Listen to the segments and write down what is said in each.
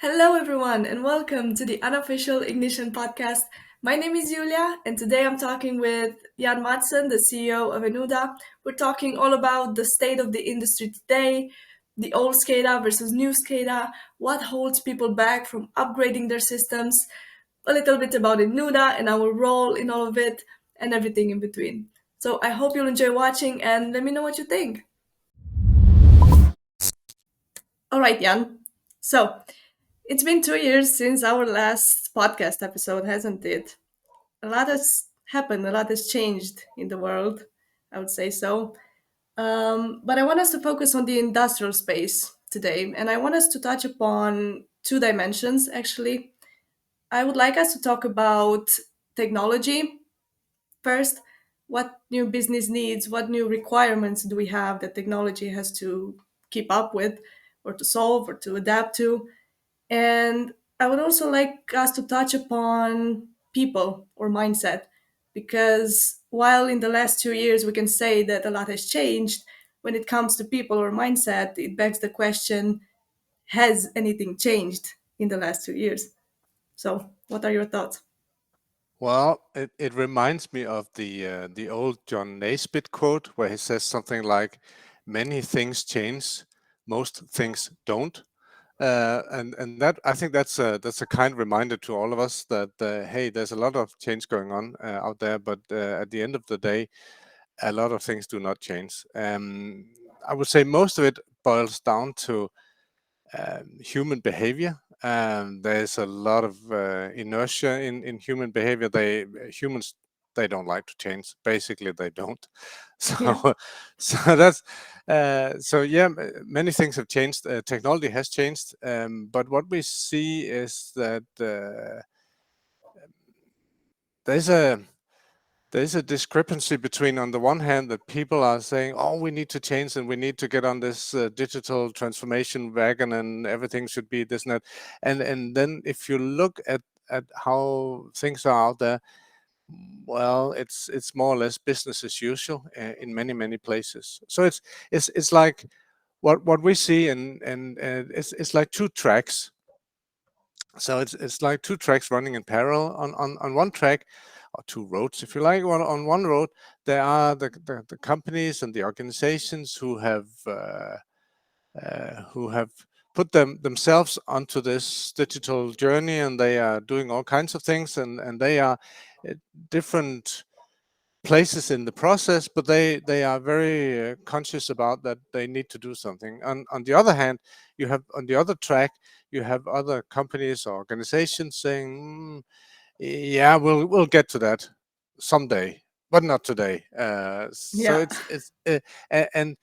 Hello, everyone, and welcome to the Unofficial Ignition Podcast. My name is Julia, and today I'm talking with Jan Madsen, the CEO of Enuda. We're talking all about the state of the industry today, the old SCADA versus new SCADA, what holds people back from upgrading their systems, a little bit about Enuda and our role in all of it, and everything in between. So I hope you'll enjoy watching and let me know what you think. All right, Jan. So, it's been 2 years since our last podcast episode, hasn't it? A lot has happened, a lot has changed in the world, I would say so. But I want us to focus on the industrial space today, and I want us to touch upon two dimensions actually. I would like us to talk about technology first. What new business needs, what new requirements do we have that technology has to keep up with, or to solve, or to adapt to? And I would also like us to touch upon people or mindset, because while in the last 2 years we can say that a lot has changed, when it comes to people or mindset, it begs the question, has anything changed in the last 2 years? So, what are your thoughts? Well, it reminds me of the old John Naisbitt quote where he says something like, "Many things change, most things don't." And that I think that's a kind reminder to all of us that hey, there's a lot of change going on out there, but at the end of the day, a lot of things do not change. I would say most of it boils down to human behavior. There's a lot of inertia in human behavior. Humans they don't like to change. Basically, they don't. Yeah. So, so that's so yeah. Many things have changed. Technology has changed, but what we see is that there's a there's a discrepancy between, on the one hand, that people are saying, "Oh, we need to change and we need to get on this digital transformation wagon, and everything should be this and that." And then if you look at how things are out there, well, it's more or less business as usual in many places. So it's like what we see, and it's like two tracks. So it's like two tracks running in parallel. On one track, or two roads, if you like. On one road, there are the companies and the organizations who have put themselves onto this digital journey, and they are doing all kinds of things, and they are at different places in the process, but they are very conscious about that they need to do something. On the other hand, you have on the other track, you have other companies or organizations saying, yeah, we'll get to that someday, but not today. So Yeah. and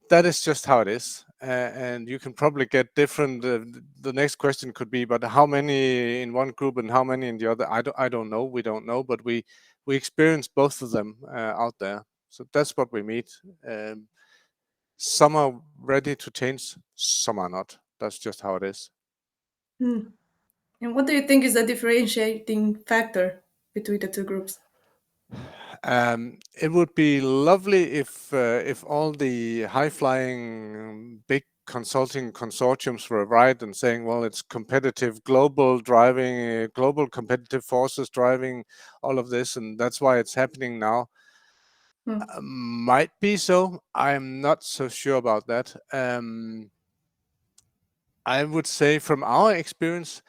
that is just how it is. And you can probably get different. The next question could be, but how many in one group and how many in the other? I don't know. We don't know, but we experience both of them out there. So that's what we meet. Um, some are ready to change, some are not. That's just how it is. Hmm. And what do you think is the differentiating factor between the two groups? It would be lovely if all the high-flying big consulting consortiums were right and saying, well, it's competitive global driving, global competitive forces driving all of this, and that's why it's happening now. Hmm. Might be so. I'm not so sure about that. I would say from our experience,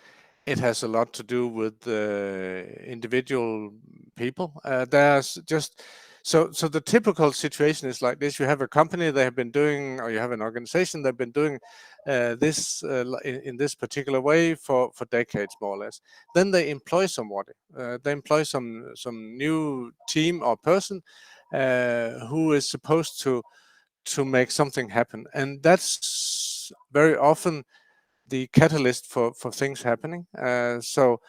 it has a lot to do with individual people. There's just so the typical situation is like this: you have a company they have been doing, or you have an organization they've been doing this in this particular way for decades, more or less. Then they employ somebody. They employ some new team or person who is supposed to make something happen, and that's very often the catalyst for things happening. So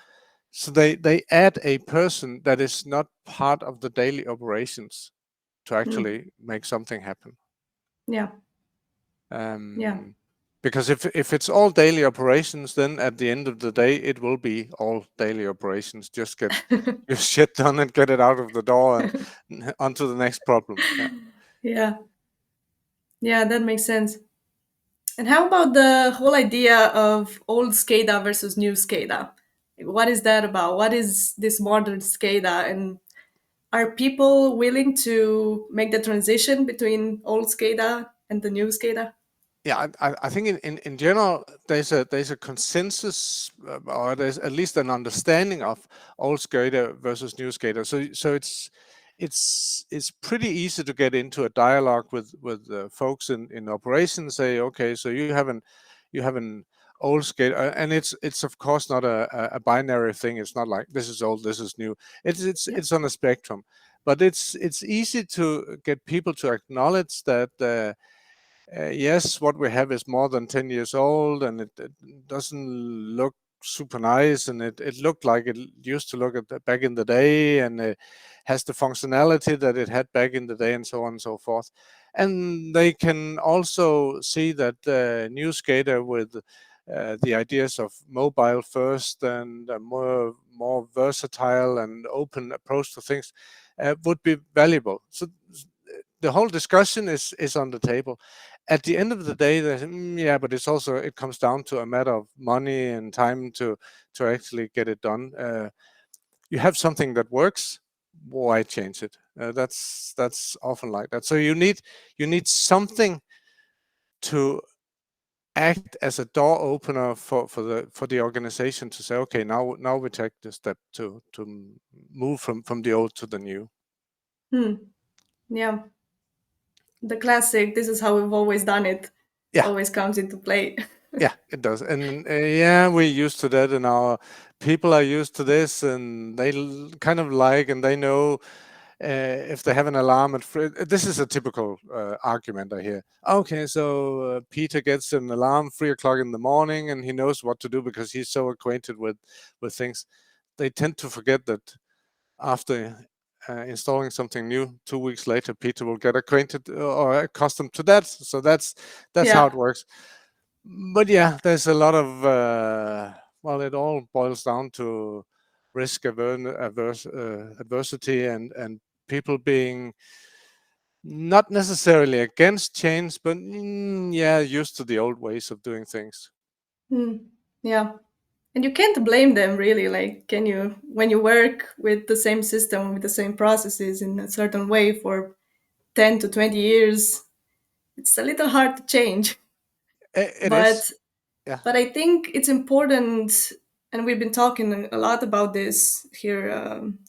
they add a person that is not part of the daily operations to Hmm. actually make something happen. Yeah. Yeah. Um, because if it's all daily operations, then at the end of the day, it will be all daily operations. Just get your shit done and get it out of the door and onto the next problem. Yeah. Yeah. Yeah, that makes sense. And how about the whole idea of old SCADA versus new SCADA? What is that about? What is this modern SCADA? And are people willing to make the transition between old SCADA and the new SCADA? Yeah, I think in general there's a consensus, or there's at least an understanding of old SCADA versus new SCADA. So it's pretty easy to get into a dialogue with folks in operations. Say, okay, so you have an old SCADA, and it's of course not a binary thing. It's not like this is old, this is new. Yeah. It's on a spectrum, but it's easy to get people to acknowledge that. Yes, what we have is more than 10 years old, and it doesn't look super nice, and it looked like it used to look back in the day, and it has the functionality that it had back in the day, and so on and so forth. And they can also see that new SCADA with the ideas of mobile first and a more versatile and open approach to things would be valuable. So the whole discussion is on the table. At the end of the day, yeah, but it comes down to a matter of money and time to actually get it done. You have something that works, why change it? That's often like that. So you need something to act as a door opener for the organization to say, okay, now we take the step to move from the old to the new. Hmm. Yeah. The classic, this is how we've always done it, Yeah, always comes into play. yeah, it does. And yeah, we're used to that, and our people are used to this, and they kind of like, and they know if they have an alarm this is a typical argument I hear. Okay, so Peter gets an alarm 3 o'clock in the morning, and he knows what to do because he's so acquainted with things. They tend to forget that after installing something new, 2 weeks later, Peter will get acquainted or accustomed to that. So that's how it Yeah. works. But yeah, there's a lot of well, it all boils down to adversity and people being not necessarily against change, but yeah, used to the old ways of doing things. Hmm. Yeah. And you can't blame them really. Like, can you, when you work with the same system, with the same processes in a certain way for 10 to 20 years, it's a little hard to change. It is, But yeah, but I think it's important, and we've been talking a lot about this here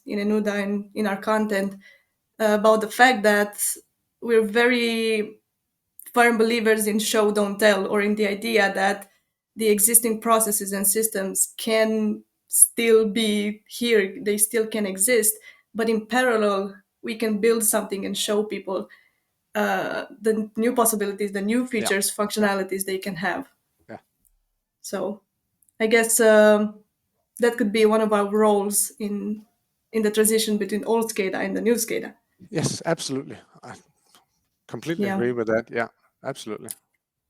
in Enuda and in our content about the fact that we're very firm believers in show don't tell, or in the idea that the existing processes and systems can still be here, they still can exist, but in parallel we can build something and show people the new possibilities, the new yeah, features, yeah, functionalities they can have. yeah. So I guess that could be one of our roles in the transition between old SCADA and the new SCADA. Yes, absolutely. I completely Yeah. agree with that. Yeah, absolutely.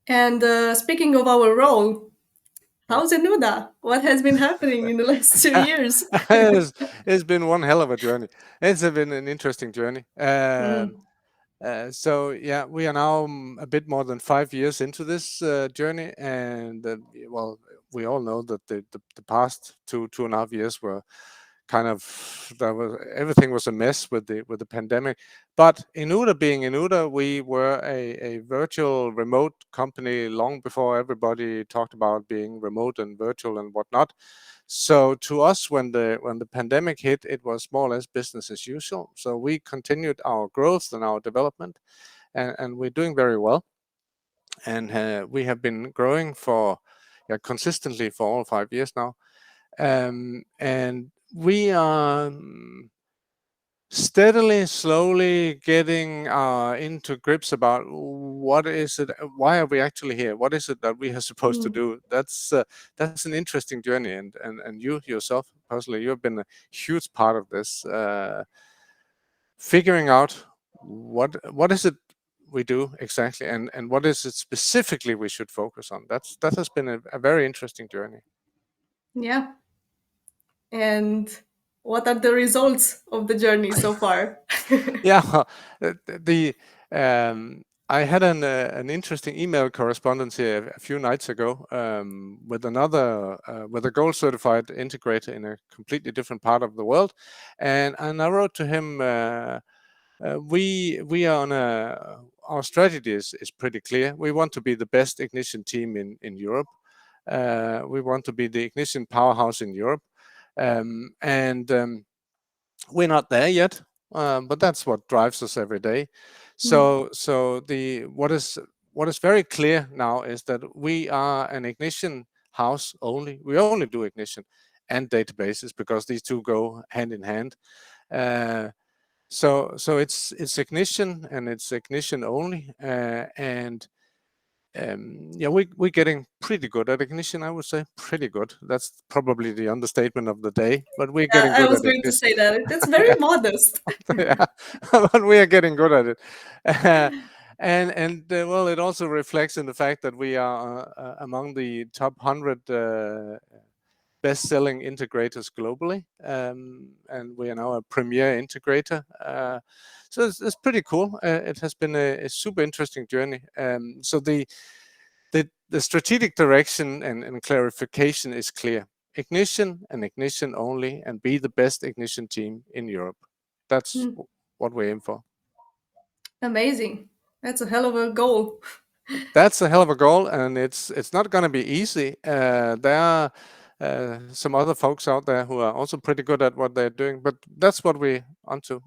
And speaking of our role, Yeah. how's Enuda? What has been happening in the last 2 years? It's been one hell of a journey. It's been an interesting journey. Mm, So yeah, we are now a bit more than 5 years into this journey, and well, we all know that the past 2.5 years were kind of everything was a mess with the pandemic. But Enuda being Enuda, we were a virtual remote company long before everybody talked about being remote and virtual and whatnot. So to us, when the pandemic hit, it was more or less business as usual. So we continued our growth and our development, and we're doing very well. And we have been growing for yeah, consistently for all 5 years now. And we are steadily, slowly getting into grips about what is it, why are we actually here? What is it that we are supposed to mm, do? That's an interesting journey, and you yourself personally, you have been a huge part of this, figuring out what is it we do exactly, and what is it specifically we should focus on. That has been a very interesting journey. yeah. And what are the results of the journey so far? Yeah, the I had an interesting email correspondence here a few nights ago with another with a gold certified integrator in a completely different part of the world, and I wrote to him. We are on a our strategy is pretty clear. We want to be the best ignition team in Europe. We want to be the ignition powerhouse in Europe, and we're not there yet, but that's what drives us every day. Mm. So the what is very clear now is that we are an ignition house only. We only do ignition and databases because these two go hand in hand. Uh, so it's ignition and it's ignition only, and yeah, we're getting pretty good at ignition. I would say pretty good. That's probably the understatement of the day, but we're getting I good was at going to ignition. say that. That's very modest. Yeah, but we are getting good at it. Uh, and well, it also reflects in the fact that we are among the top 100 best-selling integrators globally, and we are now a premier integrator. So it's pretty cool. It has been a super interesting journey. So the strategic direction and clarification is clear: ignition and ignition only, and be the best ignition team in Europe. That's Mm. what we aim for. Amazing. That's a hell of a goal. That's a hell of a goal, and it's not going to be easy. There are some other folks out there who are also pretty good at what they're doing, but that's what we onto.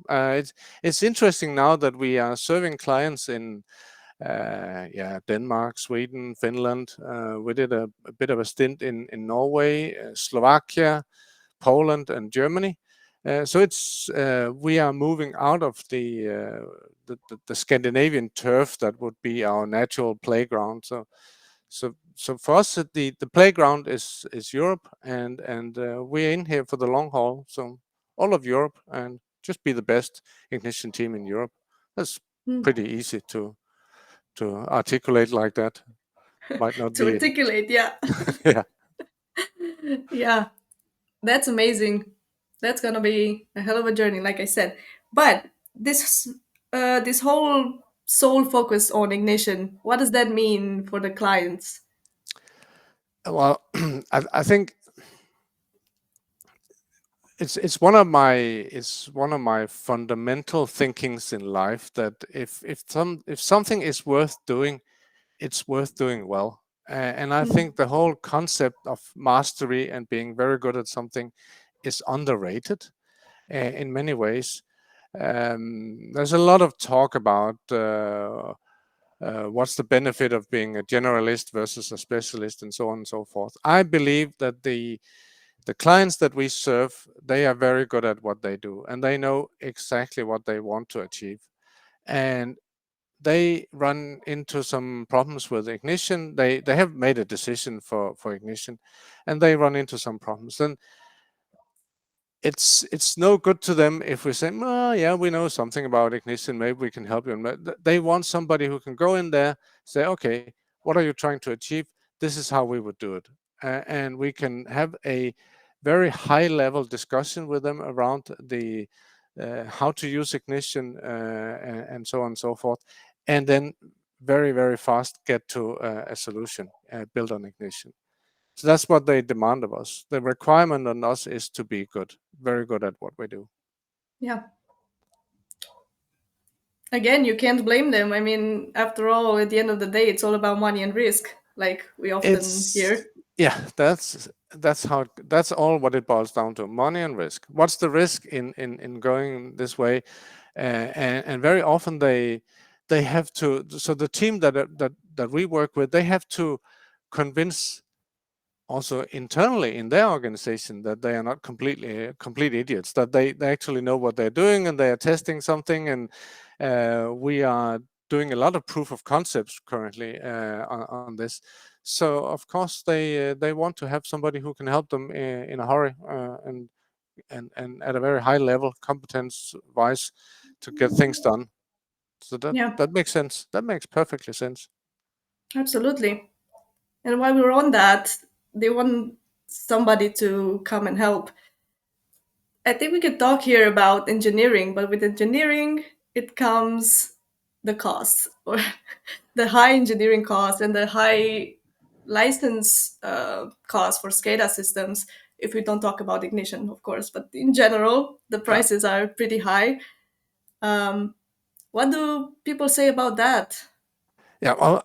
It's interesting now that we are serving clients in yeah, Denmark, Sweden, Finland. We did a bit of a stint in Norway, Slovakia, Poland, and Germany. So it's we are moving out of the Scandinavian turf that would be our natural playground. So for us, the playground is Europe, and we're in here for the long haul. So all of Europe, and just be the best ignition team in Europe. That's Mm. pretty easy to articulate like that. Might not To be. articulate, yeah. Yeah. Yeah, that's amazing. That's gonna be a hell of a journey, like I said. But this whole sole focus on ignition, what does that mean for the clients? Well, I think it's one of my fundamental thinkings in life that if something is worth doing, it's worth doing well. And I Mm. think the whole concept of mastery and being very good at something is underrated in many ways. There's a lot of talk about what's the benefit of being a generalist versus a specialist, and so on and so forth. I believe that the clients that we serve, they are very good at what they do, and they know exactly what they want to achieve. And they run into some problems with ignition. They have made a decision for ignition, and they run into some problems. And it's no good to them if we say, oh, yeah, we know something about ignition, maybe we can help you. They want somebody who can go in there, say, okay, what are you trying to achieve? This is how we would do it. And we can have a very high level discussion with them around the how to use ignition, and so on and so forth, and then very very fast get to a solution built on ignition. So that's what they demand of us. The requirement on us is to be good, very good at what we do. Yeah. Again, you can't blame them. I mean, after all, at the end of the day, it's all about money and risk, like we often It's hear. yeah, that's all what it boils down to: money and risk. What's the risk in going this way? And very often they have to. So the team that we work with, they have to convince also internally in their organization that they are not complete idiots, that they actually know what they're doing and they are testing something. And we are doing a lot of proof of concepts currently on this. So of course they want to have somebody who can help them in a hurry, and at a very high level competence wise, to get things done. So Yeah, that makes sense. That makes perfectly sense. absolutely. And while we're on that, they want somebody to come and help. I think we could talk here about engineering, but with engineering, it comes the costs or the high engineering costs and the high license costs for SCADA systems. If we don't talk about ignition, of course, but in general, the Yeah. prices are pretty high. Um, what do people say about that? Yeah, well,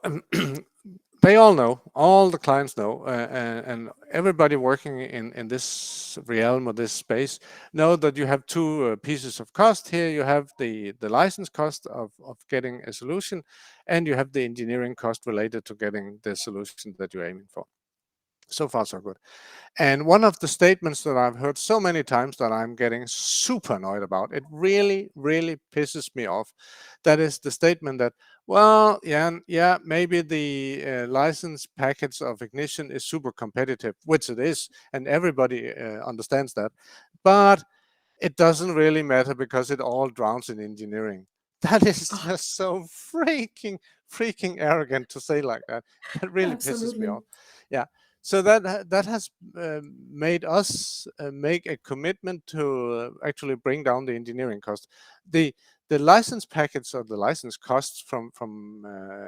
they all know, all the clients know, and everybody working in this realm or this space know that you have two pieces of cost here. You have the license cost of getting a solution, and you have the engineering cost related to getting the solution that you're aiming for. So far, so good. And one of the statements that I've heard so many times that I'm getting super annoyed about, it really, really pisses me off. That is the statement that, well, yeah, maybe the license package of Ignition is super competitive, which it is, and everybody understands that. But it doesn't really matter because it all drowns in engineering. That is Oh, just so freaking arrogant to say like that. That really pisses me absolutely. off. Yeah. So that has made us make a commitment to actually bring down the engineering cost. The the license packets or the license costs from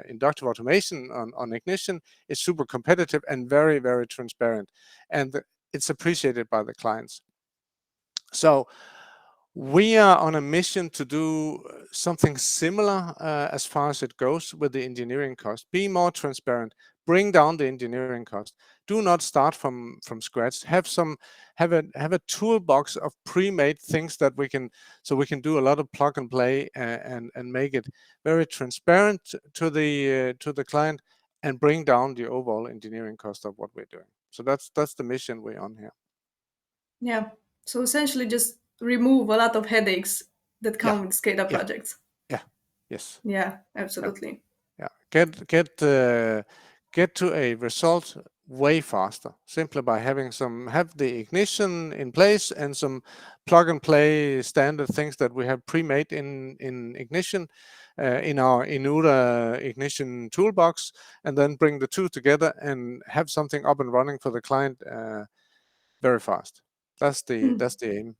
inductive automation on Ignition is super competitive and very transparent, and it's appreciated by the clients. So we are on a mission to do something similar as far as it goes with the engineering cost. Be more transparent. Bring down the engineering cost. Do not start from scratch. Have a toolbox of pre-made things that we can so we can do a lot of plug and play and make it very transparent to the client and bring down the overall engineering cost of what we're doing. So that's the mission we're on here. Yeah. So essentially, just remove a lot of headaches that Yeah, come with SCADA yeah, projects. yeah. Yes. Yeah, Yeah. absolutely. Yeah, get to a result way faster simply by have the ignition in place and some plug and play standard things that we have pre-made in ignition in our Enuda ignition toolbox, and then bring the two together and have something up and running for the client very fast. Hmm. That's the aim.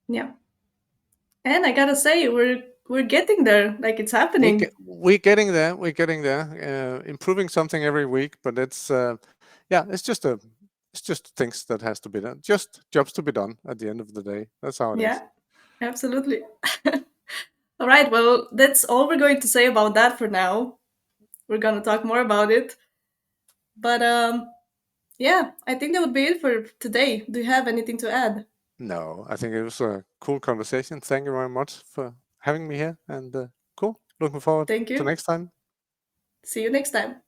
Yeah. And I gotta say, we're getting there. Like it's happening. We're getting there. We're getting there. Improving something every week, but yeah, it's just things that has to be done. Just jobs to be done at the end of the day. That's how it is. Yeah, absolutely. All right. Well, that's all we're going to say about that for now. We're gonna talk more about it. But yeah, I think that would be it for today. Do you have anything to add? No, I think it was a cool conversation. Thank you very much for having me here, and cool. Looking forward Thank to you. next time. See you next time.